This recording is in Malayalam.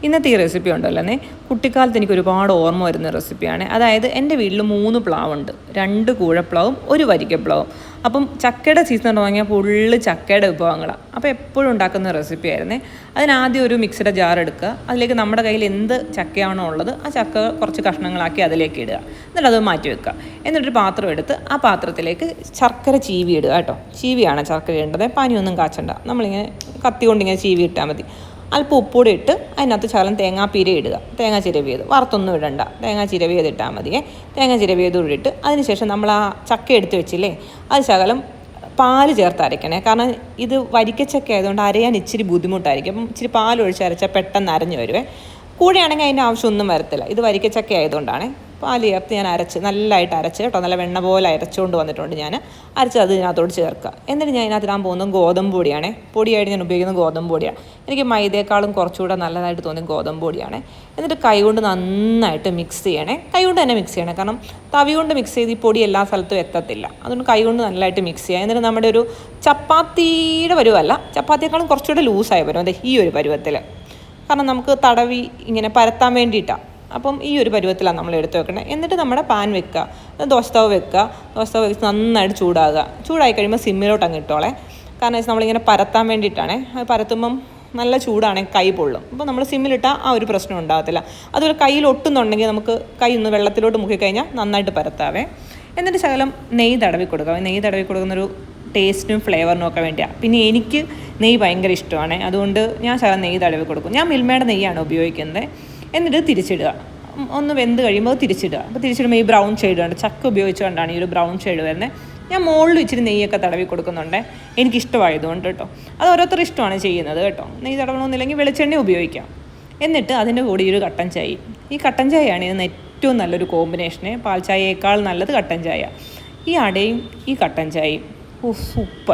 ഇന്നത്തെ ഈ റെസിപ്പി ഉണ്ടല്ലോ കുട്ടിക്കാലത്ത് എനിക്ക് ഒരുപാട് ഓർമ്മ വരുന്ന റെസിപ്പിയാണ്. അതായത് എൻ്റെ വീട്ടിൽ 3 പ്ലാവുണ്ട്, 2 കൂഴപ്ലാവും 1 വരിക്കപ്ലാവും. അപ്പം ചക്കയുടെ സീസൺ തുടങ്ങിയാൽ ഫുള്ള് ചക്കയുടെ വിഭവങ്ങളാണ്. അപ്പോൾ എപ്പോഴും ഉണ്ടാക്കുന്ന റെസിപ്പി ആയിരുന്നേ. അതിനാദ്യം ഒരു മിക്സിയുടെ ജാർ എടുക്കുക, അതിലേക്ക് നമ്മുടെ കയ്യിൽ എന്ത് ചക്കയാണോ ഉള്ളത് ആ ചക്ക കുറച്ച് കഷ്ണങ്ങളാക്കി അതിലേക്ക് ഇടുക, എന്നിട്ട് അത് മാറ്റി വെക്കുക. എന്നിട്ടൊരു പാത്രം എടുത്ത് ആ പാത്രത്തിലേക്ക് ശർക്കര ചീവി ഇടുക കേട്ടോ. ചീവിയാണ് ശർക്കര ഇടേണ്ടത്, പാനിയൊന്നും കാച്ചണ്ട. നമ്മളിങ്ങനെ കത്തി കൊണ്ടിങ്ങനെ ചീവി ഇട്ടാൽ മതി. അല്പം ഉപ്പൂടെ ഇട്ട് അതിനകത്ത് ശകലം തേങ്ങാപ്പീര ഇടുക, തേങ്ങ ചിരവിയത്, വറുത്തൊന്നും ഇടണ്ട, തേങ്ങ ചിരവിയത് ഇട്ടാൽ മതിയേ. തേങ്ങ ചിരവിയത് ഇട്ട് അതിനുശേഷം നമ്മൾ ആ ചക്ക എടുത്ത് വെച്ചില്ലേ അത് ശകലം പാല് ചേർത്ത് അരയ്ക്കണേ. കാരണം ഇത് വരിക്കച്ചക്ക ആയതുകൊണ്ട് അരയാൻ ഇച്ചിരി ബുദ്ധിമുട്ടായിരിക്കും. അപ്പം ഇച്ചിരി പാലൊഴിച്ച് അരച്ചാൽ പെട്ടെന്ന് അരഞ്ഞു വരുവേ. കൂടെയാണെങ്കിൽ അതിൻ്റെ ആവശ്യമൊന്നും വരത്തില്ല, ഇത് വരിക്കച്ചക്ക ആയതുകൊണ്ടാണ്. പാല് ചേർത്ത് ഞാൻ നല്ലതായിട്ട് അരച്ച് കേട്ടോ, നല്ല വെണ്ണ പോലെ അരച്ചുകൊണ്ട് വന്നിട്ടുണ്ട്. ഞാൻ അരച്ച് അത് ഇതിനകത്തോട് ചേർക്കുക. എന്നിട്ട് ഞാൻ ഇതിനകത്തിടാൻ പോകുന്നത് ഗോതമ്പ് പൊടിയാണ്. പൊടിയായിട്ട് ഞാൻ ഉപയോഗിക്കുന്നത് ഗോതമ്പ് പൊടിയാണ്. എനിക്ക് മൈദയേക്കാളും കുറച്ചുകൂടെ നല്ലതായിട്ട് തോന്നിയ ഗോതമ്പ് പൊടിയാണ്. എന്നിട്ട് കൈകൊണ്ട് നന്നായിട്ട് മിക്സ് ചെയ്യണേ. കൈകൊണ്ട് തന്നെ മിക്സ് ചെയ്യണേ, കാരണം തവി കൊണ്ട് മിക്സ് ചെയ്ത് ഈ പൊടി എല്ലാ സ്ഥലത്തും എത്തത്തില്ല. അതുകൊണ്ട് കൈകൊണ്ട് നല്ലതായിട്ട് മിക്സ് ചെയ്യുക. എന്നിട്ട് നമ്മുടെ ഒരു ചപ്പാത്തിയുടെ പരുവല്ല, ചപ്പാത്തിയേക്കാളും കുറച്ചുകൂടെ ലൂസായി വരും അതെ ഈ ഒരു പരുവത്തിൽ. കാരണം നമുക്ക് തടവി ഇങ്ങനെ പരത്താൻ വേണ്ടിയിട്ടാണ്. അപ്പം ഈ ഒരു പരുവത്തിലാണ് നമ്മൾ എടുത്ത് വെക്കേണ്ടത്. എന്നിട്ട് നമ്മുടെ പാൻ വെക്കുക, ദോശത്തവ വെക്കുക. ദോശത്തവ വെച്ച് നന്നായിട്ട് ചൂടാകുക. ചൂടായി കഴിയുമ്പോൾ സിമ്മിലോട്ട് അങ്ങ് ഇട്ടോളെ. കാരണം നമ്മളിങ്ങനെ പരത്താൻ വേണ്ടിയിട്ടാണ്. അത് പരത്തുമ്പം നല്ല ചൂടാണെങ്കിൽ കൈ പൊള്ളും. അപ്പോൾ നമ്മൾ സിമ്മിലിട്ടാൽ ആ ഒരു പ്രശ്നം ഉണ്ടാകത്തില്ല. അതുപോലെ കയ്യിൽ ഒട്ടുന്നുണ്ടെങ്കിൽ നമുക്ക് കൈ ഒന്ന് വെള്ളത്തിലോട്ട് മുക്കിക്കഴിഞ്ഞാൽ നന്നായിട്ട് പരത്താവേ. എന്നിട്ട് ശകലം നെയ്യ് തടവി കൊടുക്കുക. നെയ്യ് തടവി കൊടുക്കുന്നൊരു ടേസ്റ്റും ഫ്ലേവറിനും ഒക്കെ വേണ്ടിയാണ്. പിന്നെ എനിക്ക് നെയ്യ് ഭയങ്കര ഇഷ്ടമാണ്, അതുകൊണ്ട് ഞാൻ ശകലം നെയ്യ് തടവി കൊടുക്കും. ഞാൻ മിൽമയുടെ നെയ്യാണ് ഉപയോഗിക്കുന്നത്. എന്നിട്ട് തിരിച്ചിടുക, ഒന്ന് വെന്ത് കഴിയുമ്പോൾ തിരിച്ചിടുക. അപ്പോൾ തിരിച്ചിടുമ്പോൾ ഈ ബ്രൗൺ ഷെയ്ഡ് ഉണ്ട്, ചക്ക ഉപയോഗിച്ചുകൊണ്ടാണ് ഈ ഒരു ബ്രൗൺ ഷെയ്ഡ് വരുന്നത്. ഞാൻ മുകളിൽ ഇച്ചിരി നെയ്യൊക്കെ തടവി കൊടുക്കുന്നുണ്ട്, എനിക്കിഷ്ടമായതുകൊണ്ട് കേട്ടോ. അത് ഓരോരുത്തർ ഇഷ്ടമാണ് ചെയ്യുന്നത് കേട്ടോ. നെയ്യ് തടവണമെന്നില്ലെങ്കിൽ വെളിച്ചെണ്ണ ഉപയോഗിക്കാം. എന്നിട്ട് അതിൻ്റെ കൂടെ ഈ ഒരു കട്ടൻ ചായ, ഈ കട്ടൻ ചായയാണ് ഇതിന് ഏറ്റവും നല്ലൊരു കോമ്പിനേഷന്. പാൽ ചായയേക്കാൾ നല്ലത് കട്ടൻ ചായ. ഈ അടയും ഈ കട്ടൻ ചായയും സൂപ്പർ.